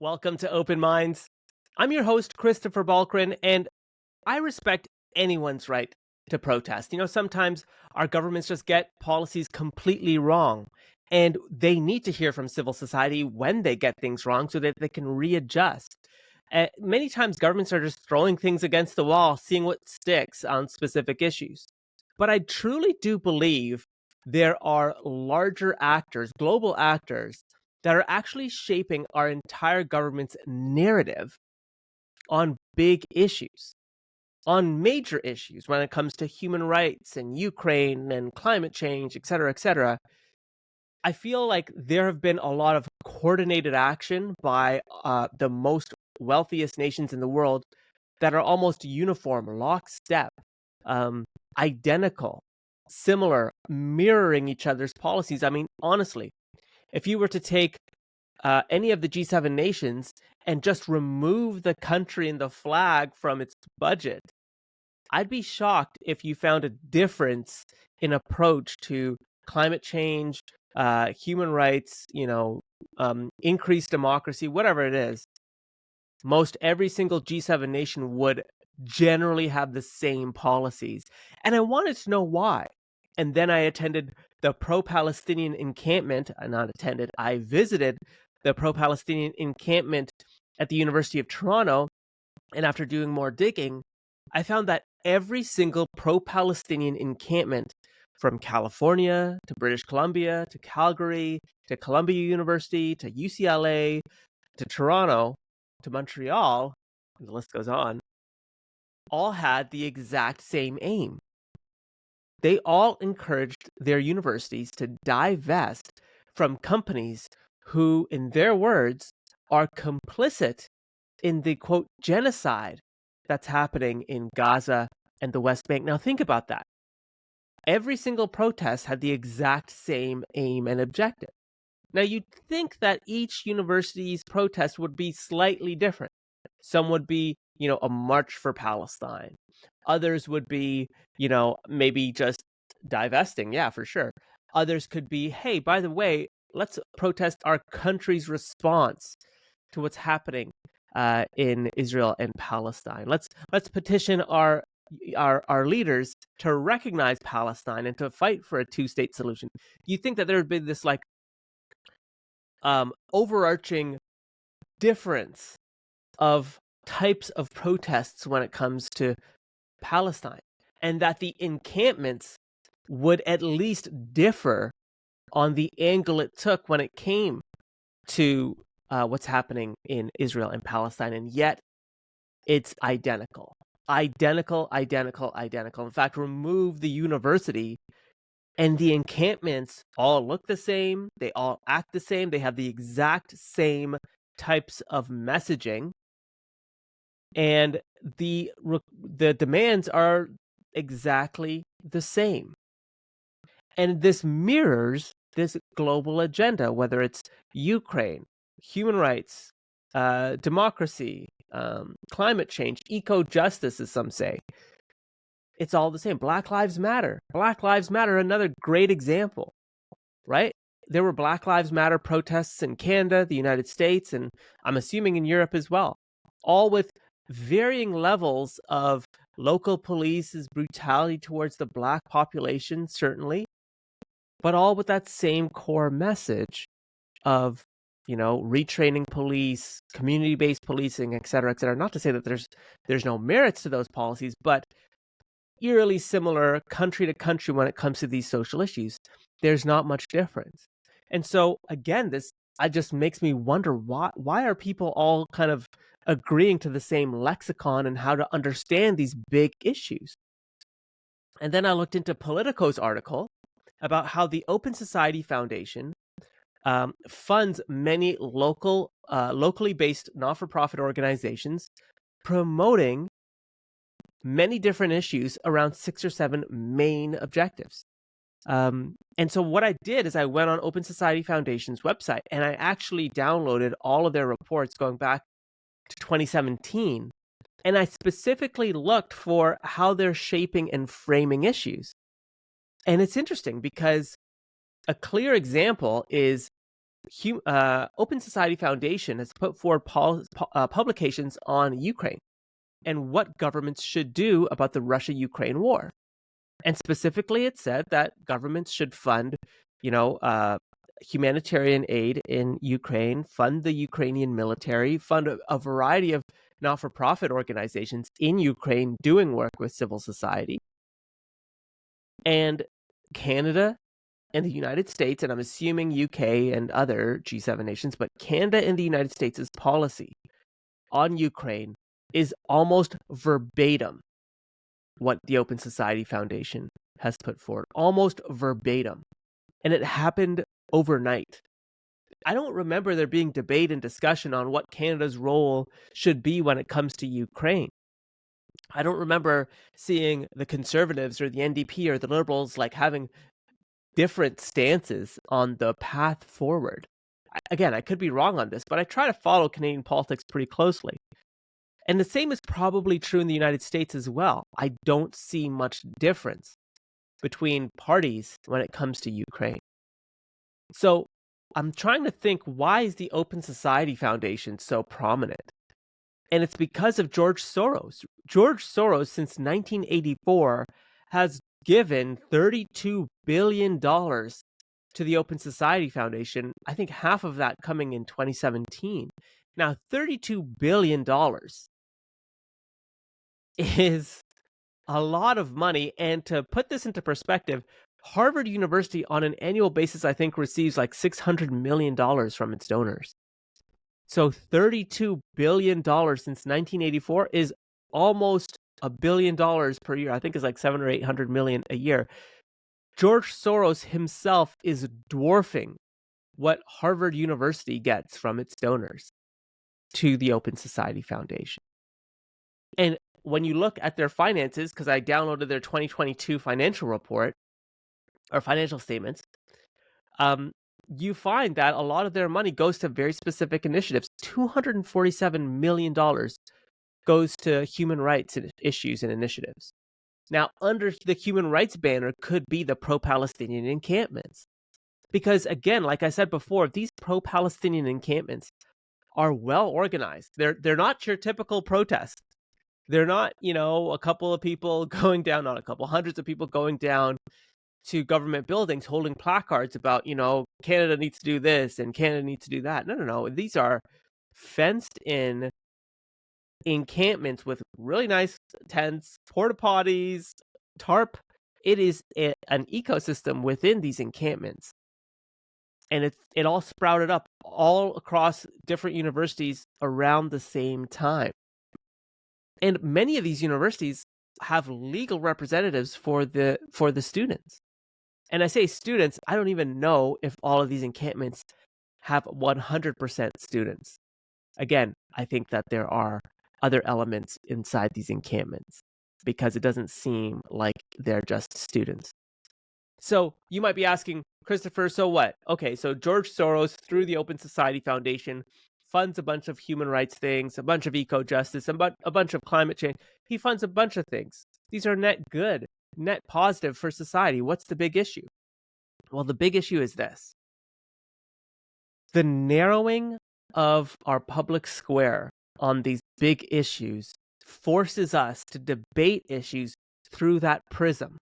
Welcome to Open Minds. I'm your host, Christopher Balkrin, and I respect anyone's right to protest. Sometimes our governments just get policies completely wrong, and they need to hear from civil society when they get things wrong so that they can readjust. Many times, governments are just throwing things against the wall, seeing what sticks on specific issues. But I truly do believe there are larger actors, global actors, that are actually shaping our entire government's narrative on big issues, on major issues when it comes to human rights and Ukraine and climate change, et cetera, et cetera. I feel like there have been a lot of coordinated action by the most wealthiest nations in the world that are almost uniform, lockstep, um, identical, similar, mirroring each other's policies. I mean, honestly, if you were to take any of the G7 nations and just remove the country and the flag from its budget, I'd be shocked if you found a difference in approach to climate change, human rights, increased democracy, whatever it is. Most every single G7 nation would generally have the same policies. And I wanted to know why. And then I attended the pro-Palestinian encampment. I visited the pro-Palestinian encampment at the University of Toronto. And after doing more digging, I found that every single pro-Palestinian encampment, from California to British Columbia to Calgary to Columbia University to UCLA to Toronto to Montreal, and the list goes on, all had the exact same aim. They all encouraged their universities to divest from companies who, in their words, are complicit in the, quote, genocide that's happening in Gaza and the West Bank. Now, think about that. Every single protest had the exact same aim and objective. Now, you'd think that each university's protest would be slightly different. Some would be, a march for Palestine. Others would be, maybe just divesting. Yeah, for sure. Others could be, hey, by the way, let's protest our country's response to what's happening in Israel and Palestine. Let's petition our leaders to recognize Palestine and to fight for a two-state solution. You think that there would be this overarching difference of types of protests when it comes to Palestine, and that the encampments would at least differ on the angle it took when it came to what's happening in Israel and Palestine, and yet it's identical. Identical. In fact, remove the university, and the encampments all look the same. They all act the same. They have the exact same types of messaging, and the demands are exactly the same. And this mirrors this global agenda, whether it's Ukraine, human rights, democracy, climate change, eco-justice, as some say. It's all the same. Black Lives Matter. Black Lives Matter, another great example, right? There were Black Lives Matter protests in Canada, the United States, and I'm assuming in Europe as well, all with varying levels of local police's brutality towards the Black population, certainly, but all with that same core message of, retraining police, community-based policing, et cetera, et cetera. Not to say that there's no merits to those policies, but eerily similar country to country when it comes to these social issues. There's not much difference. And so, again, this just makes me wonder, why are people all kind of agreeing to the same lexicon and how to understand these big issues? And then I looked into Politico's article about how the Open Society Foundation funds many locally based not-for-profit organizations promoting many different issues around 6 or 7 main objectives. And so what I did is I went on Open Society Foundation's website and I actually downloaded all of their reports going back to 2017. And I specifically looked for how they're shaping and framing issues. And it's interesting because a clear example is Open Society Foundation has put forward publications on Ukraine and what governments should do about the Russia-Ukraine war. And specifically, it said that governments should fund, humanitarian aid in Ukraine, fund the Ukrainian military, fund a variety of not-for-profit organizations in Ukraine doing work with civil society. And Canada and the United States, and I'm assuming UK and other G7 nations, but Canada and the United States' policy on Ukraine is almost verbatim what the Open Society Foundation has put forward, almost verbatim. And it happened overnight. I don't remember there being debate and discussion on what Canada's role should be when it comes to Ukraine. I don't remember seeing the Conservatives or the NDP or the Liberals having different stances on the path forward. Again, I could be wrong on this, but I try to follow Canadian politics pretty closely. And the same is probably true in the United States as well. I don't see much difference between parties when it comes to Ukraine. So I'm trying to think, why is the Open Society Foundation so prominent? And it's because of George Soros. George Soros, since 1984, has given $32 billion to the Open Society Foundation, I think half of that coming in 2017. Now, $32 billion is a lot of money. And to put this into perspective, Harvard University on an annual basis, I think, receives $600 million from its donors. So $32 billion since 1984 is almost $1 billion per year. I think it's 700 or 800 million a year. George Soros himself is dwarfing what Harvard University gets from its donors to the Open Society Foundation. And when you look at their finances, because I downloaded their 2022 financial report or financial statements, you find that a lot of their money goes to very specific initiatives. $247 million goes to human rights issues and initiatives. Now, under the human rights banner could be the pro-Palestinian encampments. Because again, like I said before, these pro-Palestinian encampments are well organized. They're not your typical protest. They're not, a couple of people going down, not a couple, hundreds of people going down to government buildings holding placards about, Canada needs to do this and Canada needs to do that. No. These are fenced in encampments with really nice tents, porta potties, tarp. It is an ecosystem within these encampments. And it all sprouted up all across different universities around the same time. And many of these universities have legal representatives for the students. And I say students, I don't even know if all of these encampments have 100% students. Again, I think that there are other elements inside these encampments because it doesn't seem like they're just students. So you might be asking, Christopher, so what? Okay, so George Soros, through the Open Society Foundation, funds a bunch of human rights things, a bunch of eco-justice, a bunch of climate change. He funds a bunch of things. These are net good, net positive for society. What's the big issue? Well, the big issue is this. The narrowing of our public square on these big issues forces us to debate issues through that prism,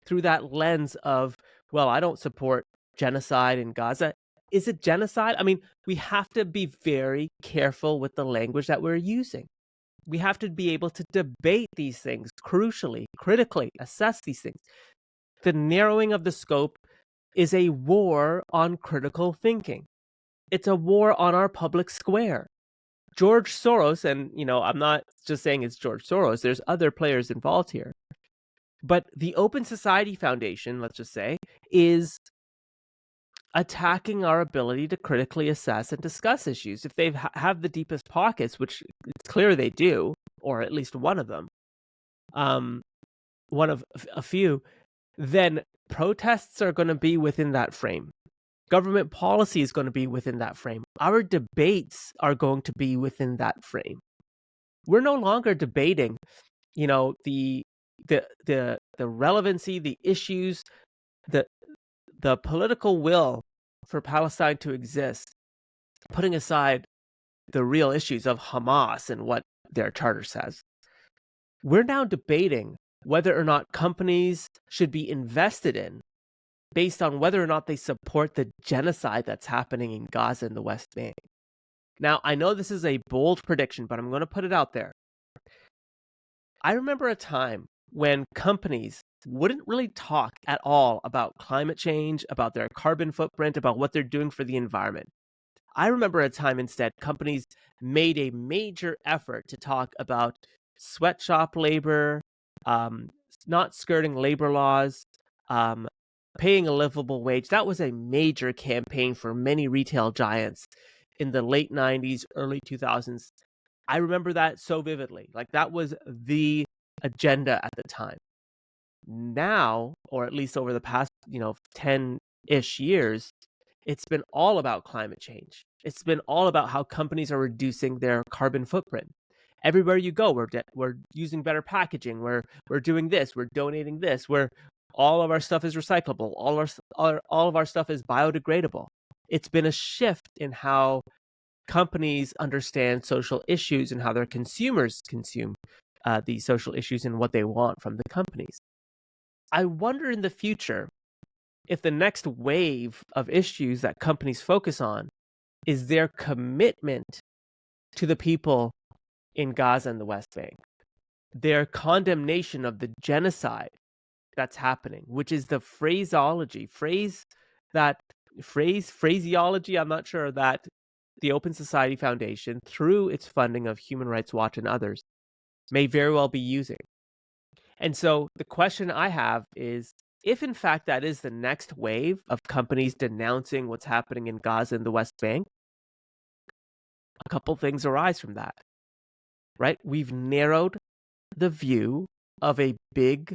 through that lens of, well, I don't support genocide in Gaza. Is it genocide? I mean, we have to be very careful with the language that we're using. We have to be able to debate these things crucially, critically, assess these things. The narrowing of the scope is a war on critical thinking. It's a war on our public square. George Soros, and I'm not just saying it's George Soros, there's other players involved here. But the Open Society Foundation, let's just say, is attacking our ability to critically assess and discuss issues. If they have the deepest pockets, which it's clear they do, or at least one of them, one of a few, then protests are going to be within that frame. Government policy is going to be within that frame. Our debates are going to be within that frame. We're no longer debating, the relevancy, the issues, the political will for Palestine to exist, putting aside the real issues of Hamas and what their charter says. We're now debating whether or not companies should be invested in based on whether or not they support the genocide that's happening in Gaza and the West Bank. Now, I know this is a bold prediction, but I'm going to put it out there. I remember a time when companies wouldn't really talk at all about climate change, about their carbon footprint, about what they're doing for the environment. I remember a time instead companies made a major effort to talk about sweatshop labor, um, not skirting labor laws, um, paying a livable wage. That was a major campaign for many retail giants in the late 90s, early 2000s. I remember that so vividly. Like that was the agenda at the time. Now, or at least over the past, 10-ish years, it's been all about climate change. It's been all about how companies are reducing their carbon footprint. Everywhere you go, we're using better packaging. We're doing this. We're donating this. All of our stuff is recyclable. All of our stuff is biodegradable. It's been a shift in how companies understand social issues and how their consumers consume these social issues and what they want from the companies. I wonder in the future if the next wave of issues that companies focus on is their commitment to the people in Gaza and the West Bank, their condemnation of the genocide that's happening, which is the phraseology, I'm not sure, that the Open Society Foundation, through its funding of Human Rights Watch and others, may very well be using. And so the question I have is, if in fact that is the next wave of companies denouncing what's happening in Gaza and the West Bank, a couple things arise from that, right? We've narrowed the view of a big,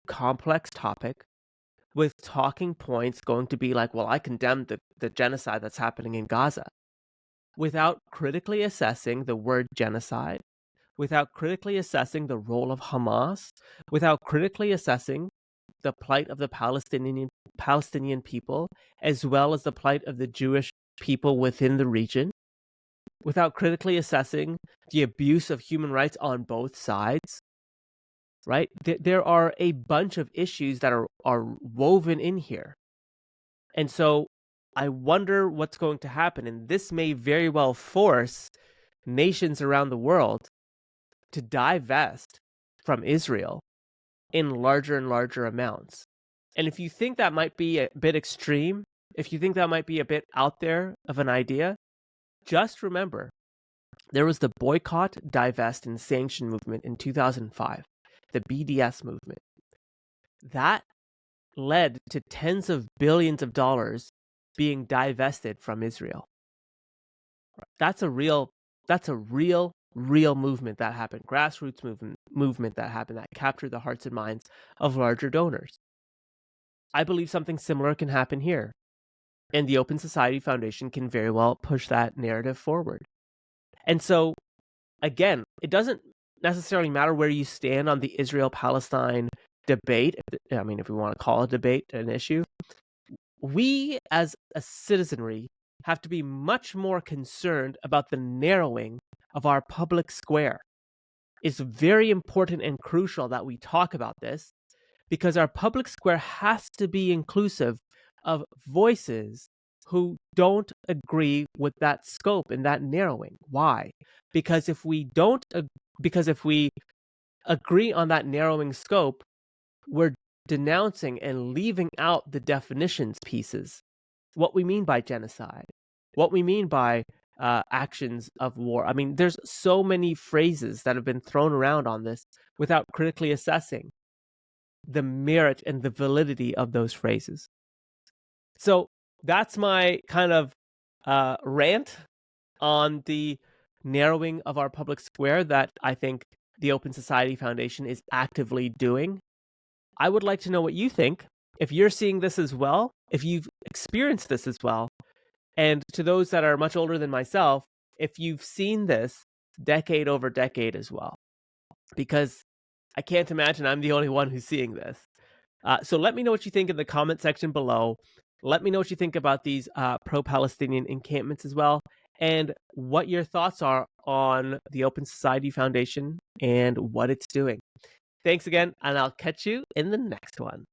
complex topic with talking points going to be like, well, I condemn the genocide that's happening in Gaza, without critically assessing the word genocide, without critically assessing the role of Hamas, without critically assessing the plight of the Palestinian people, as well as the plight of the Jewish people within the region, without critically assessing the abuse of human rights on both sides, right? There are a bunch of issues that are woven in here. And so I wonder what's going to happen. And this may very well force nations around the world to divest from Israel in larger and larger amounts. And if you think that might be a bit extreme, if you think that might be a bit out there of an idea, just remember there was the boycott, divest, and sanction movement in 2005, the BDS movement. That led to tens of billions of dollars being divested from Israel. That's a real movement that happened, grassroots movement that happened, that captured the hearts and minds of larger donors. I believe something similar can happen here, and the Open Society Foundation can very well push that narrative forward. And so, again, it doesn't necessarily matter where you stand on the Israel-Palestine debate. I mean, if we want to call a debate an issue, we as a citizenry have to be much more concerned about the narrowing of our public square. It's very important and crucial that we talk about this, because our public square has to be inclusive of voices who don't agree with that scope and that narrowing. Why? Because if we agree on that narrowing scope, we're denouncing and leaving out the definitions pieces. What we mean by genocide, what we mean by actions of war. I mean, there's so many phrases that have been thrown around on this without critically assessing the merit and the validity of those phrases. So that's my kind of rant on the narrowing of our public square that I think the Open Society Foundation is actively doing. I would like to know what you think. If you're seeing this as well, if you've experienced this as well, and to those that are much older than myself, if you've seen this decade over decade as well, because I can't imagine I'm the only one who's seeing this. So let me know what you think in the comment section below. Let me know what you think about these pro-Palestinian encampments as well, and what your thoughts are on the Open Society Foundation and what it's doing. Thanks again, and I'll catch you in the next one.